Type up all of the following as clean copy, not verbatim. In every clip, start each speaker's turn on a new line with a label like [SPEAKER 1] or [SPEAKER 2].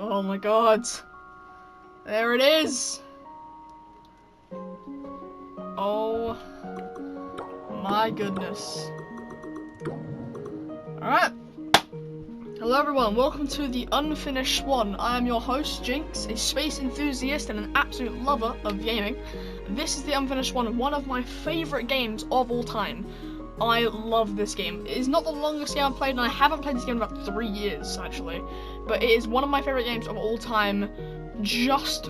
[SPEAKER 1] Oh my god. There it is. Oh my goodness. Alright. Hello everyone, welcome to the Unfinished Swan. I am your host, Jinx, a space enthusiast and an absolute lover of gaming. This is the Unfinished Swan, one of my favourite games of all time. I love this game. It is not the longest game I've played, and I haven't played this game in about 3 years, actually. But it is one of my favourite games of all time, just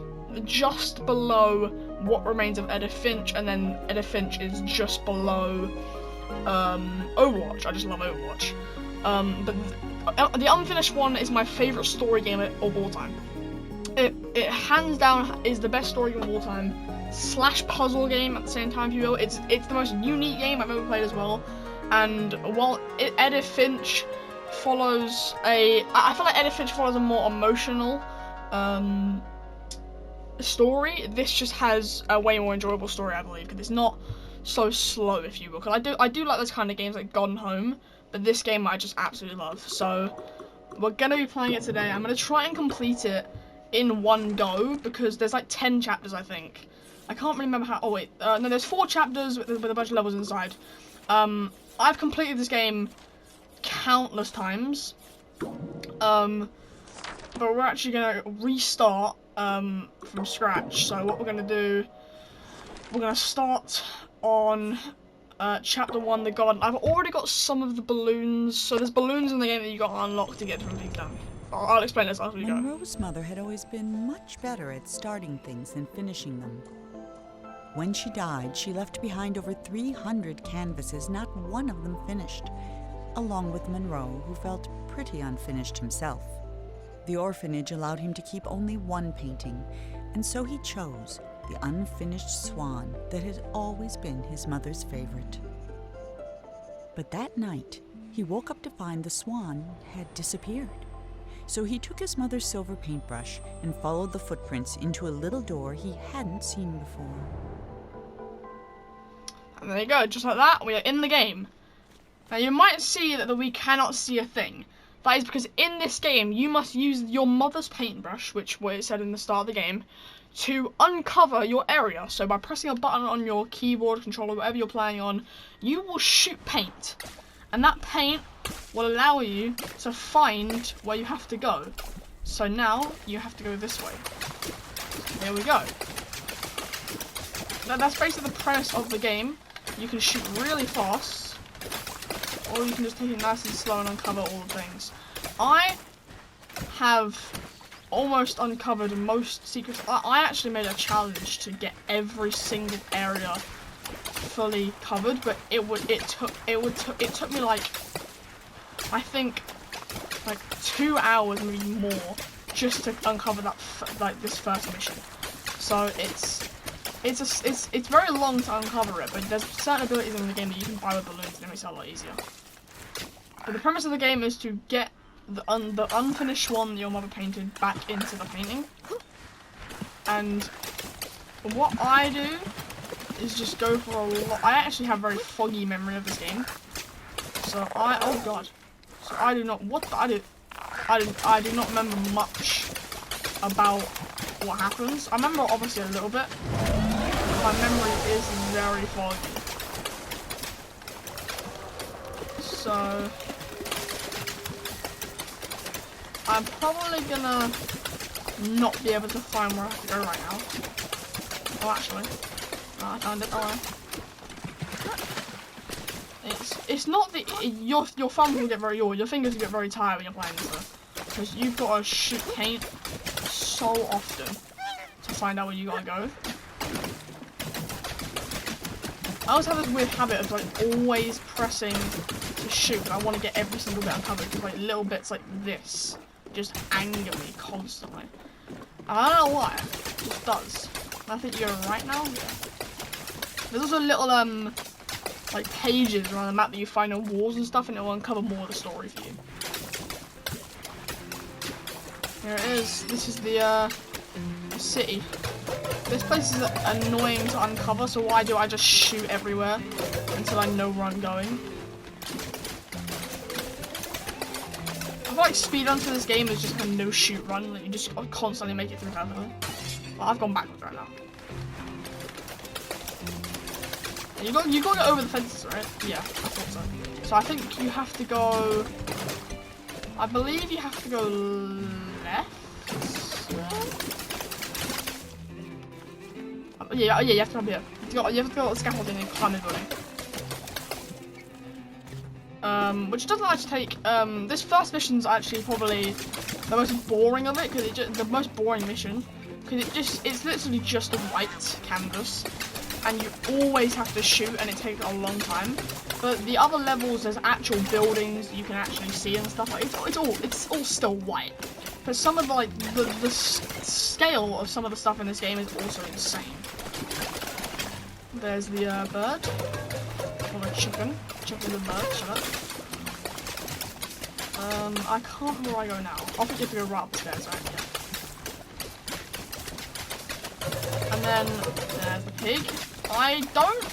[SPEAKER 1] below What Remains of Edith Finch, and then Edith Finch is just below Overwatch. I just love Overwatch. But the Unfinished Swan is my favourite story game of all time. It hands down is the best story game of all time, / puzzle game at the same time, if you will. It's the most unique game I've ever played as well. And while Edith Finch follows I feel like Edith Finch follows a more emotional story, this just has a way more enjoyable story, I believe, because it's not so slow, if you will. Because I do like those kind of games like Gone Home, but this game I just absolutely love. So we're gonna be playing it today. I'm gonna try and complete it in one go because there's like 10 chapters, I think. I can't really remember how. Oh wait, no, there's 4 chapters with a bunch of levels inside. I've completed this game countless times, but we're actually gonna restart from scratch. So what we're gonna do, we're gonna start on chapter 1, the garden. I've already got some of the balloons, so there's balloons in the game that you got to unlock to get different things done. I'll explain this after we go.
[SPEAKER 2] Monroe's mother had always been much better at starting things than finishing them. When she died, she left behind over 300 canvases, not one of them finished, along with Monroe, who felt pretty unfinished himself. The orphanage allowed him to keep only one painting, and so he chose the Unfinished Swan that had always been his mother's favorite. But that night, he woke up to find the swan had disappeared. So he took his mother's silver paintbrush and followed the footprints into a little door he hadn't seen before.
[SPEAKER 1] And there you go, just like that, we are in the game. Now you might see that we cannot see a thing. That is because in this game, you must use your mother's paintbrush, which it said in the start of the game, to uncover your area. So by pressing a button on your keyboard, controller, whatever you're playing on, you will shoot paint. And that paint will allow you to find where you have to go. So now, you have to go this way. There we go. That's basically the premise of the game. You can shoot really fast, or you can just take it nice and slow and uncover all the things. I have almost uncovered most secrets. I actually made a challenge to get every single area fully covered, but it took me like, I think, like 2 hours, maybe more, just to uncover that this first mission. So it's very long to uncover it, but there's certain abilities in the game that you can buy with balloons, and it makes it a lot easier. But the premise of the game is to get the unfinished swan that your mother painted back into the painting. And what I do is just go for a lot. I actually have very foggy memory of this game, so oh god. So I do not I do not remember much about what happens. I remember obviously a little bit. My memory is very foggy. So I'm probably gonna not be able to find where I have to go right now. Oh, actually, I found it. Oh, it's not that your thumbs will get very your fingers will get very tired when you're playing this though, because you've got to shoot paint so often to find out where you gotta go. I also have this weird habit of like always pressing to shoot, and I want to get every single bit uncovered because like little bits like this just anger me constantly. I don't know why, it just does. I think you're right now. Yeah. There's also little like pages around the map that you find on walls and stuff, and it will uncover more of the story for you. Here it is. This is the city. This place is annoying to uncover, so why do I just shoot everywhere until I know where I'm going? feel like speedrun for this game is just a no shoot run. Like you just constantly make it through perfectly. Well, I've gone backwards right now. You got to go over the fences, right? Yeah, I thought so. So I think you have to go. I believe you have to go left. Yeah, you have to come here. You have to go on scaffolding and climb the building. Which doesn't actually take. This first mission's actually probably the most boring of it, because the most boring mission, because it's literally just a white canvas. And you always have to shoot, and it takes a long time. But the other levels, there's actual buildings you can actually see and stuff. Like it's all still white. But some of the scale of some of the stuff in this game is also insane. There's the bird, or the chicken. Chicken and bird. Shut up. I can't remember where I go now. I think you have to go right up the stairs, right? Yeah. And then there's the pig. I don't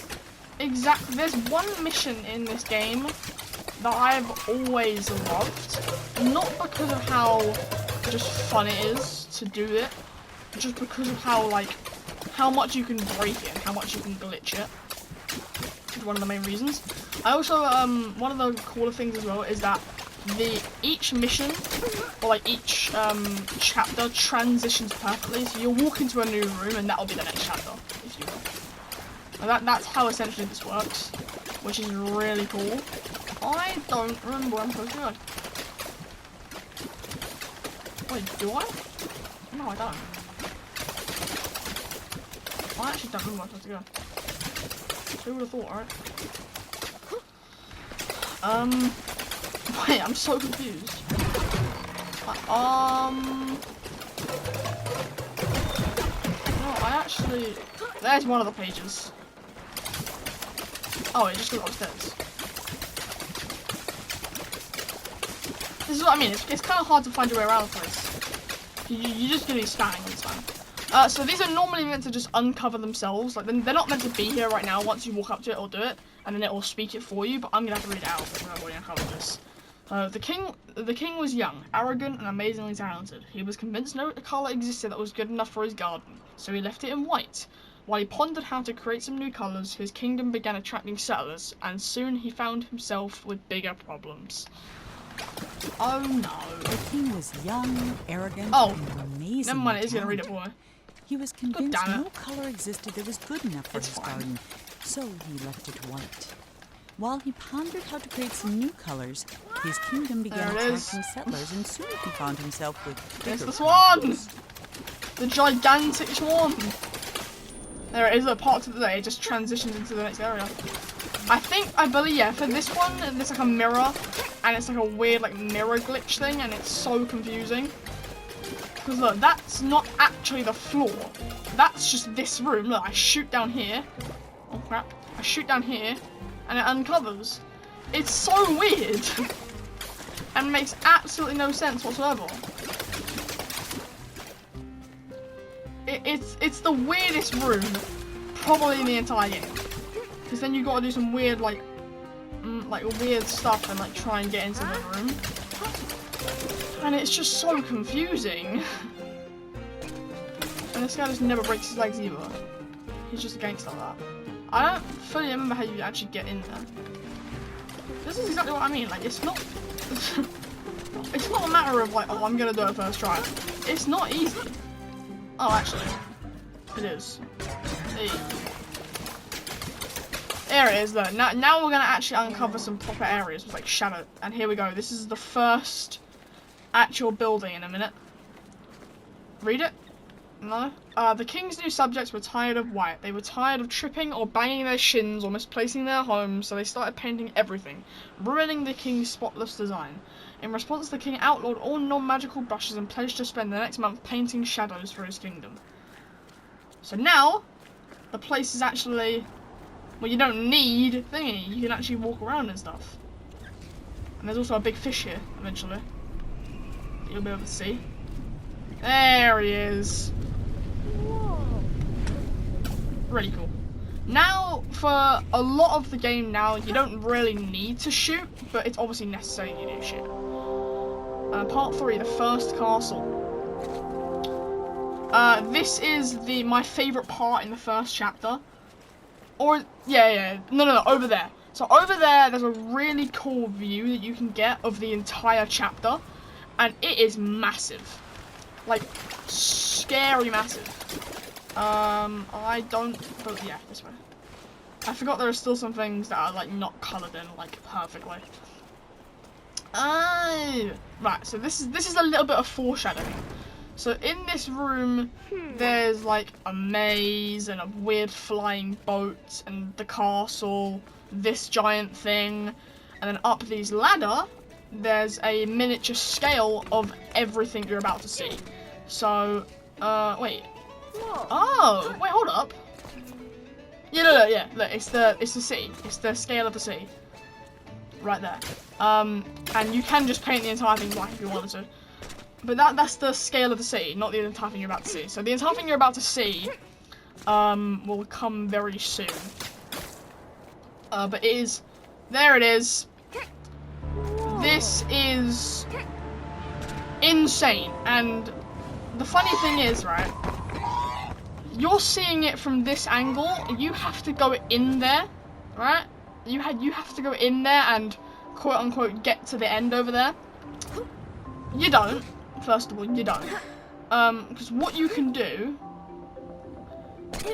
[SPEAKER 1] exactly. There's one mission in this game that I've always loved, not because of how just fun it is to do it, just because of how much you can break it and how much you can glitch it. Is one of the main reasons. I also one of the cooler things as well is that each mission or each chapter transitions perfectly. So you'll walk into a new room and that'll be the next chapter, if you will. That's how essentially this works, which is really cool. I don't remember where I'm supposed to go. Wait, do I? No, I don't. I actually don't remember where I'm supposed to go. Who would have thought, right? Wait, I'm so confused. No, I actually... There's one of the pages. Oh, it just goes upstairs. This is what I mean. It's kind of hard to find your way around the place. You're just gonna be scanning all the time. So these are normally meant to just uncover themselves. Like they're not meant to be here right now. Once you walk up to it, it'll do it, and then it will speak it for you. But I'm gonna have to read it out because I've already uncovered this. The king was young, arrogant, and amazingly talented. He was convinced no colour existed that was good enough for his garden, so he left it in white. While he pondered how to create some new colours, his kingdom began attracting settlers, and soon he found himself with bigger problems. Oh no.
[SPEAKER 2] The king was young, arrogant, and amazingly
[SPEAKER 1] never mind, it is
[SPEAKER 2] talented.
[SPEAKER 1] gonna read it for me.
[SPEAKER 2] He was convinced no colour existed that was good enough for his garden, so he left it white. While he pondered how to create some new colours, his kingdom began attracting settlers, and soon he found himself with bigger
[SPEAKER 1] There's the swan!
[SPEAKER 2] problems.
[SPEAKER 1] The gigantic swan! There it is, at parts of the day, it just transitions into the next area. I believe, yeah, for this one, there's like a mirror, and it's like a weird mirror glitch thing, and it's so confusing. Because look, that's not actually the floor. That's just this room. Look, I shoot down here. Oh crap. I shoot down here, and it uncovers. It's so weird. And makes absolutely no sense whatsoever. It's the weirdest room, probably in the entire game. Because then you got to do some weird, weird stuff and try and get into the room. And it's just so confusing. And this guy just never breaks his legs either. He's just a gangster like that. I don't fully remember how you actually get in there. This is exactly what I mean. It's not. It's not a matter of oh, I'm gonna do it first try. It's not easy. Oh, actually, it is. Hey. There it is, though. Now we're gonna actually uncover some proper areas with shadow. And here we go. This is the first actual building in a minute. Read it? No? The king's new subjects were tired of white. They were tired of tripping or banging their shins or misplacing their homes, so they started painting everything, ruining the king's spotless design. In response, the king outlawed all non-magical brushes and pledged to spend the next month painting shadows for his kingdom. So now, the place is actually... Well, you don't need thingy. You can actually walk around and stuff. And there's also a big fish here, eventually. That you'll be able to see. There he is. Whoa. Really cool. Now, for a lot of the game now, you don't really need to shoot, but it's obviously necessary you do shoot. Part 3, the first castle. This is my favourite part in the first chapter. Or, no, over there. So over there's a really cool view that you can get of the entire chapter. And it is massive. Like, scary massive. I don't, but yeah, this way. I forgot there are still some things that are, like, not coloured in, like, perfectly. Oh, right, so this is a little bit of foreshadowing. So in this room, there's like a maze and a weird flying boat and the castle, this giant thing, and then up this ladder, there's a miniature scale of everything you're about to see. So, wait. Oh, wait, hold up. Yeah, look, it's the sea. It's the scale of the sea. Right there. And you can just paint the entire thing black if you wanted to. But that's the scale of the sea, not the entire thing you're about to see. So the entire thing you're about to see will come very soon. But there it is. This is insane. And the funny thing is, right, you're seeing it from this angle. You have to go in there, right? You have to go in there and quote unquote get to the end over there. You don't. First of all, you don't. Because what you can do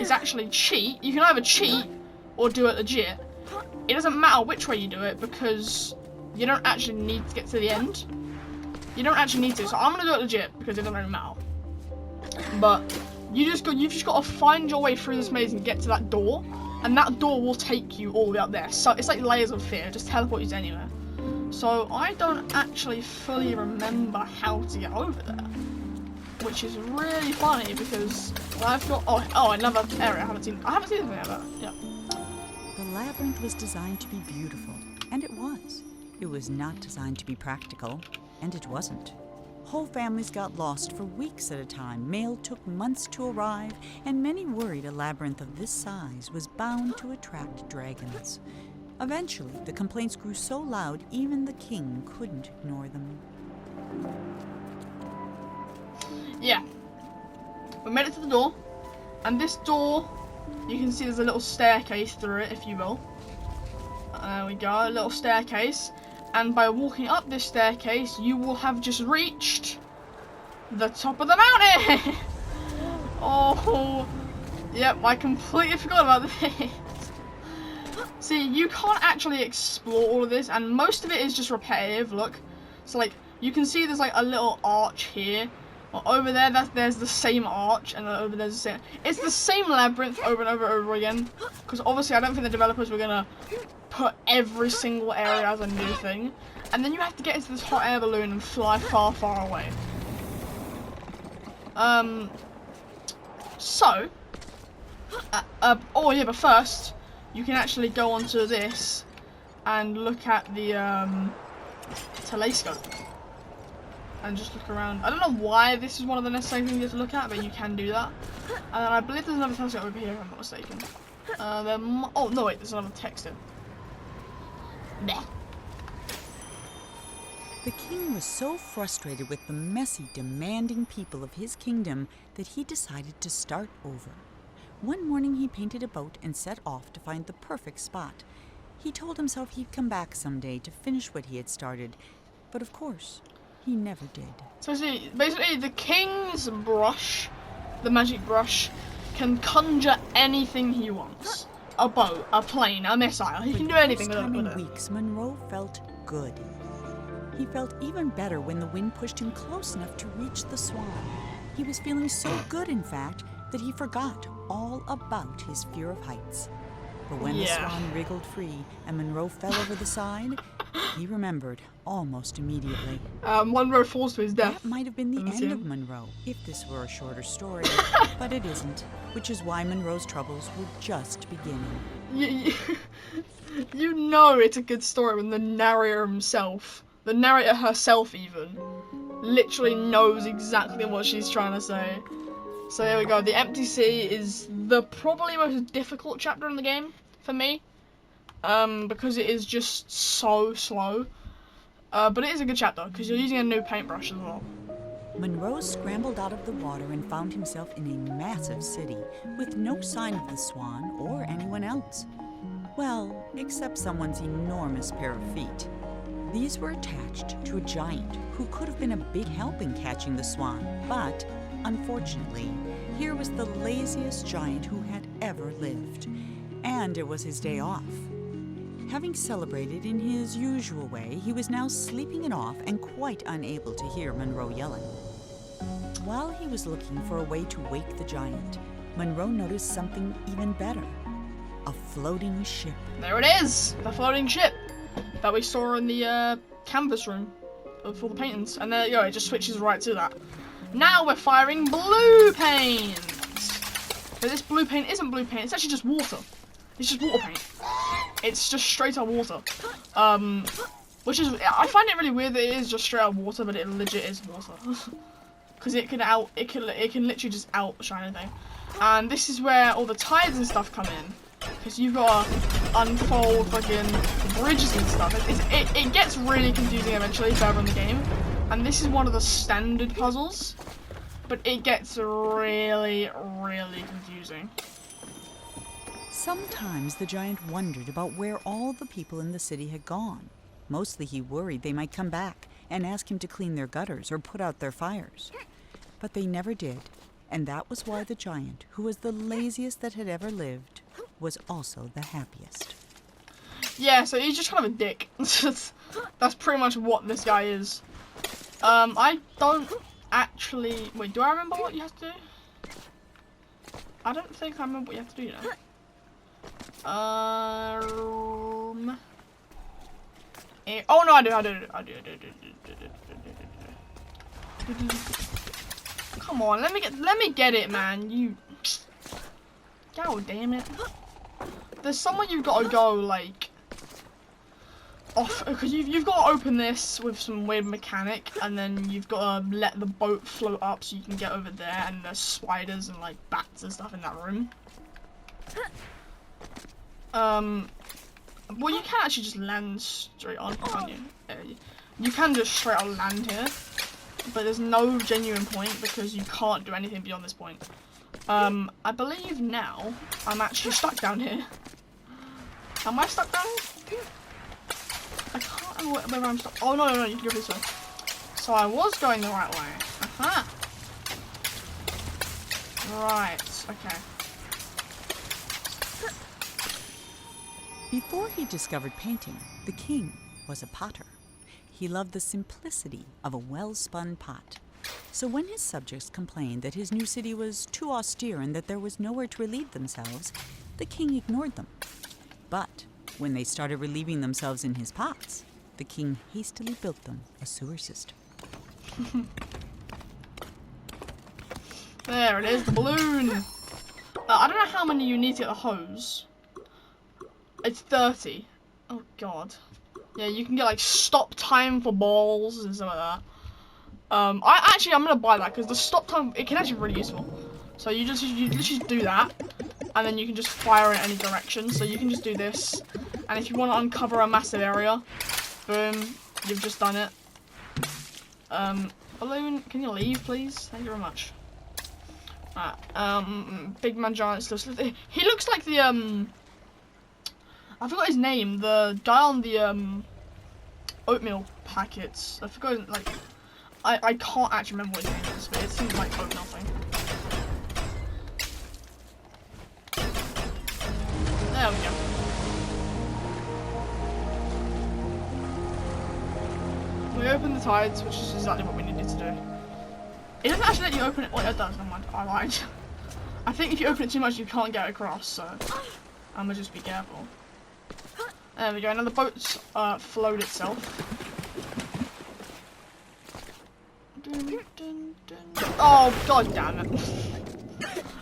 [SPEAKER 1] is actually cheat. You can either cheat or do it legit. It doesn't matter which way you do it because you don't actually need to get to the end. You don't actually need to. So I'm gonna do it legit because it doesn't really matter. But you've just got to find your way through this maze and get to that door, and that door will take you all the way up there. So it's like layers of fear, just teleport you anywhere. So I don't actually fully remember how to get over there, which is really funny because I've got another area I haven't seen anything ever. Yeah.
[SPEAKER 2] The labyrinth was designed to be beautiful, and it was. It was not designed to be practical, and it wasn't. Whole families got lost for weeks at a time. Mail took months to arrive, and many worried a labyrinth of this size was bound to attract dragons. Eventually, the complaints grew so loud, even the king couldn't ignore them.
[SPEAKER 1] Yeah. We made it to the door, and this door, you can see there's a little staircase through it, if you will. There we go, a little staircase. And by walking up this staircase, you will have just reached the top of the mountain! Oh, yep, I completely forgot about this. See, you can't actually explore all of this, and most of it is just repetitive, look. So, like, you can see there's, like, a little arch here. Well, over there, there's the same arch, and over there's the same... It's the same labyrinth over and over and over again. Because, obviously, I don't think the developers were gonna put every single area as a new thing. And then you have to get into this hot air balloon and fly far, far away. But first, you can actually go onto this and look at the telescope and just look around. I don't know why this is one of the necessary things you have to look at, but you can do that. And I believe there's another telescope over here, if I'm not mistaken. Oh no, wait, there's another text in. Bleh.
[SPEAKER 2] The king was so frustrated with the messy, demanding people of his kingdom that he decided to start over. One morning he painted a boat and set off to find the perfect spot. He told himself he'd come back someday to finish what he had started, but of course, he never did.
[SPEAKER 1] So see, basically the king's brush, the magic brush, can conjure anything he wants. A boat, a plane, a missile, he can do anything with it.
[SPEAKER 2] For the first time in weeks, Monroe felt good. He felt even better when the wind pushed him close enough to reach the swan. He was feeling so good, in fact, that he forgot all about his fear of heights. But when the swan wriggled free and Monroe fell over the side, he remembered almost immediately.
[SPEAKER 1] Monroe falls to his death.
[SPEAKER 2] That might have been the end of Monroe, if this were a shorter story, but it isn't, which is why Monroe's troubles were just beginning.
[SPEAKER 1] You know it's a good story when the narrator himself, the narrator herself even, literally knows exactly what she's trying to say. So there we go. The Empty Sea is the probably most difficult chapter in the game for me, because it is just so slow. But it is a good chapter because you're using a new paintbrush as well.
[SPEAKER 2] Monroe scrambled out of the water and found himself in a massive city with no sign of the swan or anyone else. Well, except someone's enormous pair of feet. These were attached to a giant who could have been a big help in catching the swan, but unfortunately, here was the laziest giant who had ever lived, and it was his day off. Having celebrated in his usual way, he was now sleeping it off and quite unable to hear Monroe yelling. While he was looking for a way to wake the giant, Monroe noticed something even better. A floating ship.
[SPEAKER 1] There it is! The floating ship that we saw in the canvas room for the paintings. And there you go, it just switches right to that. Now we're firing blue paint! But this blue paint isn't blue paint, it's actually just water. It's just water paint. It's just straight up water. Which is, I find it really weird that it is just straight up water, but it legit is water. Because it can literally just outshine anything. And this is where all the tides and stuff come in. Because you've got to unfold fucking bridges and stuff. It gets really confusing eventually further in the game. And this is one of the standard puzzles. But it gets really, really confusing.
[SPEAKER 2] Sometimes the giant wondered about where all the people in the city had gone. Mostly he worried they might come back and ask him to clean their gutters or put out their fires. But they never did, and that was why the giant, who was the laziest that had ever lived, was also the happiest.
[SPEAKER 1] Yeah, so he's just kind of a dick. That's pretty much what this guy is. I don't actually... Wait, do I remember what you have to do? I don't think I remember what you have to do now. Oh no, I do. Come on, let me get it, man. You. God damn it. There's somewhere you've got to go, like, off, because you've got to open this with some weird mechanic, and then you've got to let the boat float up so you can get over there, and there's spiders and like bats and stuff in that room. Well, you can actually just land straight on, can't you? You can just straight on land here, but there's no genuine point because you can't do anything beyond this point. I believe now I'm actually stuck down here. Am I stuck down here? I can't remember whether I'm stuck. Oh no, you can go this way. So I was going the right way. Aha. Right. Okay.
[SPEAKER 2] Before he discovered painting, the king was a potter. He loved the simplicity of a well-spun pot. So when his subjects complained that his new city was too austere and that there was nowhere to relieve themselves, the king ignored them. But when they started relieving themselves in his pots, the king hastily built them a sewer system.
[SPEAKER 1] There it is, the balloon! I don't know how many you need to get the hose. It's 30. Oh god. Yeah, you can get like stop time for balls and stuff like that. I'm gonna buy that because the stop time, it can actually be really useful. So you literally do that, and then you can just fire in any direction. So you can just do this, and if you want to uncover a massive area, boom, you've just done it. Balloon, can you leave, please? Thank you very much. Big man giant still. He looks like the I forgot his name. The guy on the oatmeal packets. I forgot, like, I can't actually remember what his name is, but it seems like oatmeal thing. There we go. We open the tides, which is exactly what we needed to do. It doesn't actually let you open it. Well, it does, never mind. I lied. I think if you open it too much, you can't get across, so I'm gonna just be careful. There we go, now the boat's float itself. Oh, god damn it.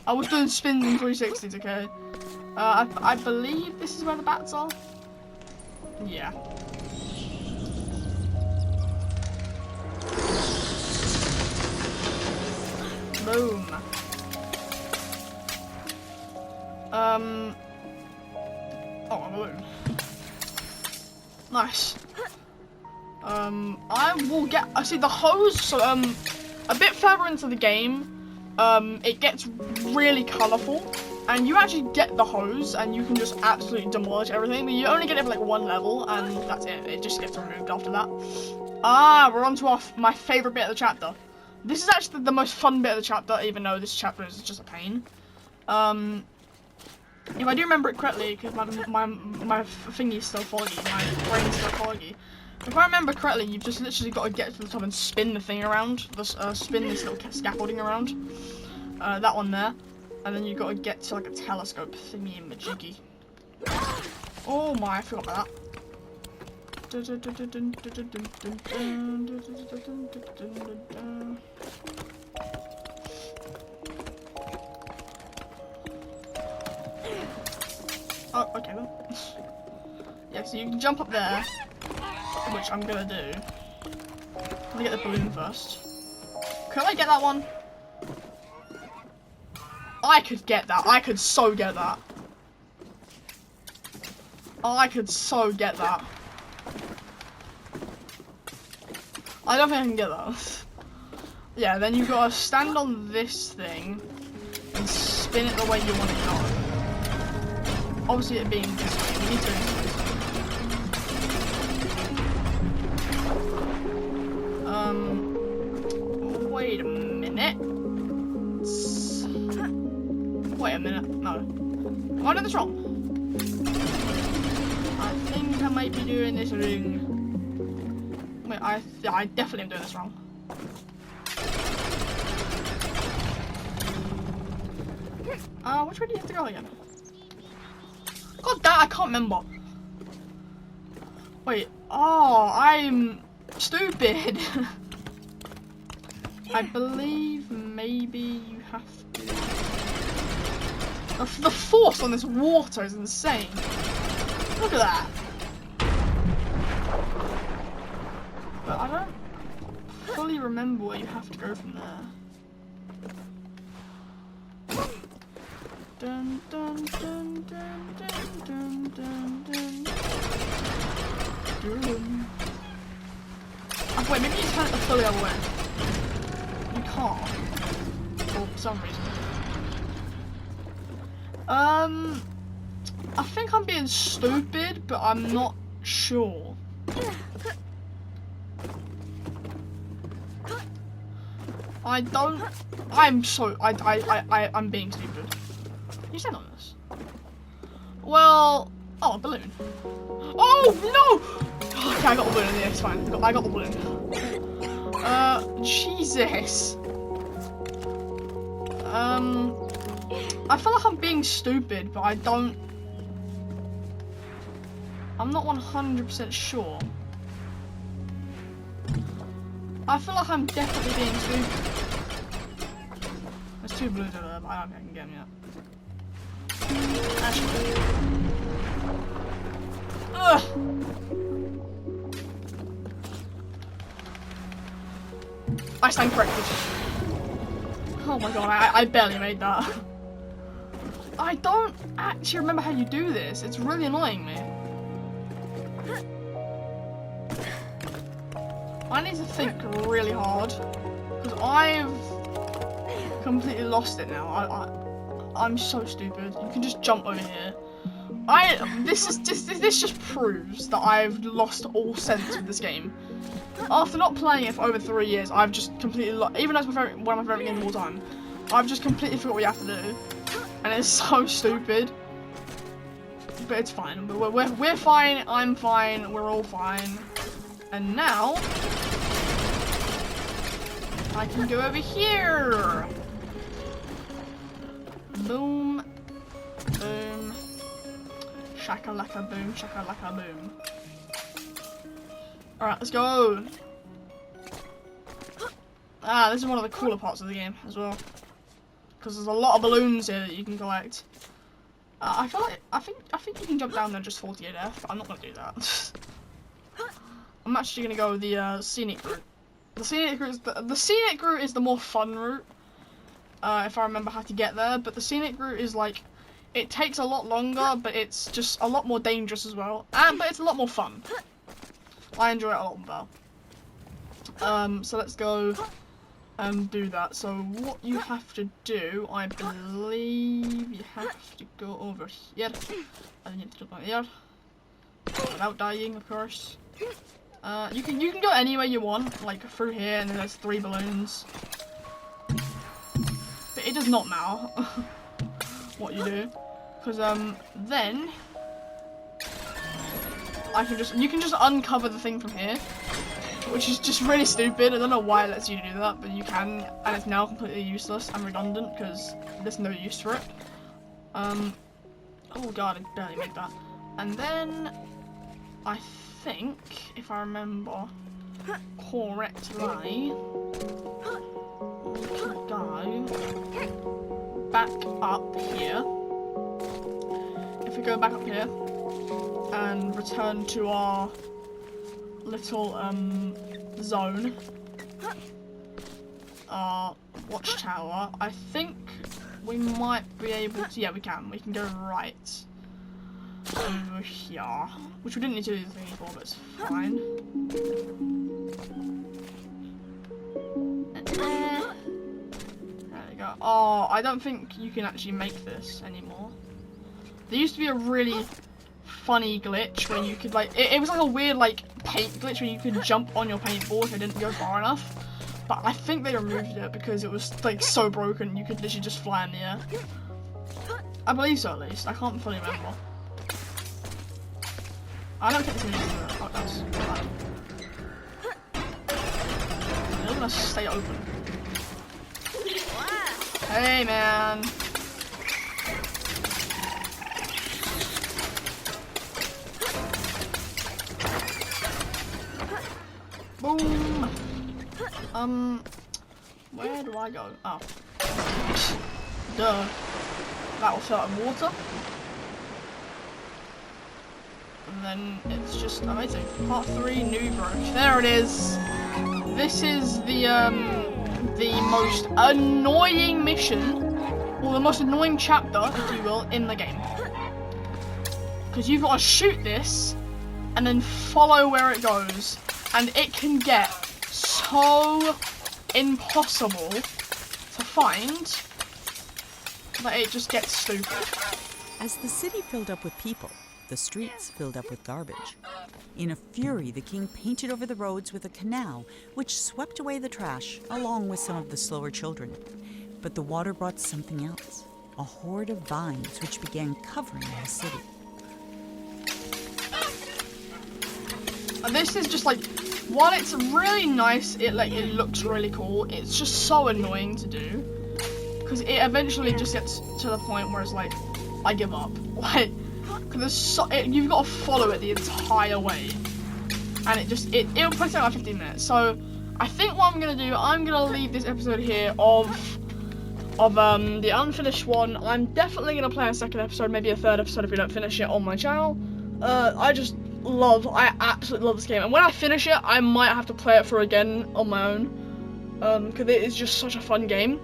[SPEAKER 1] I was doing spins and 360s, okay? I believe this is where the bats are. Yeah. Boom. Oh, a balloon. Nice. I will get. I see the hose. So a bit further into the game, it gets really colourful, and you actually get the hose, and you can just absolutely demolish everything. But you only get it for like one level, and that's it. It just gets removed after that. Ah, we're on to my favourite bit of the chapter. This is actually the most fun bit of the chapter, even though this chapter is just a pain. If I do remember it correctly, because my thingy's still foggy, my brain's still foggy. If I remember correctly, you've just literally got to get to the top and spin the thing around, spin this little scaffolding around, that one there, and then you've got to get to like a telescope thingy and majiggy. Oh my, I forgot about that. Oh, okay then. Yeah, so you can jump up there, which I'm gonna do. I'm gonna get the balloon first. Could I get that one? I could get that. I could so get that. Oh, I could so get that. I don't think I can get that. Yeah, then you've got to stand on this thing and spin it the way you want it to go. Obviously it being this way, we need to wait a minute. Wait a minute, no. Am I doing this wrong? I think I might be doing this wrong. Wait, yeah, I definitely am doing this wrong. Which way do you have to go again? God damn, I can't remember. Wait, oh, I'm stupid. I believe maybe you have to... The force on this water is insane. Look at that. But I don't fully remember where you have to go from there. Dun dun dun dun dun dun dun dun. Oh, wait, maybe you turn it the fully other way. You can't. For some reason. I think I'm being stupid, but I'm not sure. I'm being stupid. You stand on this? Well, oh, a balloon. Oh, no! Okay, I got the balloon in the air, it's fine. I got the balloon. Jesus. I feel like I'm being stupid, but I'm not 100% sure. I feel like I'm definitely being stupid. There's two balloons over there, but I don't think I can get them yet. Actually. Ugh. I stand corrected. Oh my god, I barely made that. I don't actually remember how you do this. It's really annoying me. I need to think really hard because I've completely lost it now. I'm so stupid. You can just jump over here. This just proves that I've lost all sense of this game. After not playing it for over 3 years, I've just completely lost. Even though it's one of my favorite games of all time, I've just completely forgot what you have to do, and it's so stupid. But it's fine. We're fine. I'm fine. We're all fine. And now I can go over here. Boom, boom, shakalaka boom, shakalaka boom. Alright, let's go. This is one of the cooler parts of the game as well, because there's a lot of balloons here that you can collect. I think you can jump down there just 48 F, but I'm not gonna do that. I'm actually gonna go the scenic route. The scenic route is the more fun route. If I remember how to get there, but the scenic route is like, it takes a lot longer, but it's just a lot more dangerous as well, but it's a lot more fun. I enjoy it a lot more. So let's go and do that. So what you have to do, I believe you have to go over here. And you have to go here. Without dying, of course. You can go anywhere you want, like through here, and then there's 3 balloons. But it does not matter what you do, because then you can just uncover the thing from here, which is just really stupid. I don't know why it lets you do that, but you can, and it's now completely useless and redundant because there's no use for it. Oh god, I barely made that. And then I think, if I remember correctly, we can go back up here. If we go back up here and return to our little zone, our watchtower, I think we might be able to, yeah, we can go right over here, which we didn't need to do the thingy for, but it's fine. There we go. Oh, I don't think you can actually make this anymore. There used to be a really funny glitch where you could, like, it was like a weird, like, paint glitch where you could jump on your paintball if it didn't go far enough. But I think they removed it because it was, like, so broken you could literally just fly in the air. I believe so, at least. I can't fully remember. I don't think it's gonna use it. Oh, that's bad. They're gonna stay open. Hey, man. Boom. Where do I go? Oh. Duh. That will fill up water. And then it's just amazing. Part 3, new growth. There it is. This is the most annoying mission, or the most annoying chapter, if you will, in the game. Because you've got to shoot this, and then follow where it goes. And it can get so impossible to find that it just gets stupid.
[SPEAKER 2] As the city filled up with people, the streets filled up with garbage. In a fury, the king painted over the roads with a canal, which swept away the trash, along with some of the slower children. But the water brought something else, a horde of vines which began covering the city.
[SPEAKER 1] And this is just like, while it's really nice, it looks really cool, it's just so annoying to do. Because it eventually just gets to the point where it's like, I give up. Like, because you've got to follow it the entire way. And it'll take like 15 minutes. So, I think what I'm going to do, I'm going to leave this episode here of the Unfinished Swan. I'm definitely going to play a second episode, maybe a third episode if we don't finish it on my channel. I absolutely love this game, and when I finish it, I might have to play it through again on my own, because it is just such a fun game,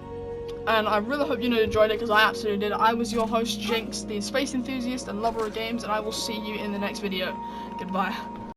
[SPEAKER 1] and I really hope you enjoyed it, because I absolutely did. I was your host, Jinx, the space enthusiast and lover of games, and I will see you in the next video. Goodbye.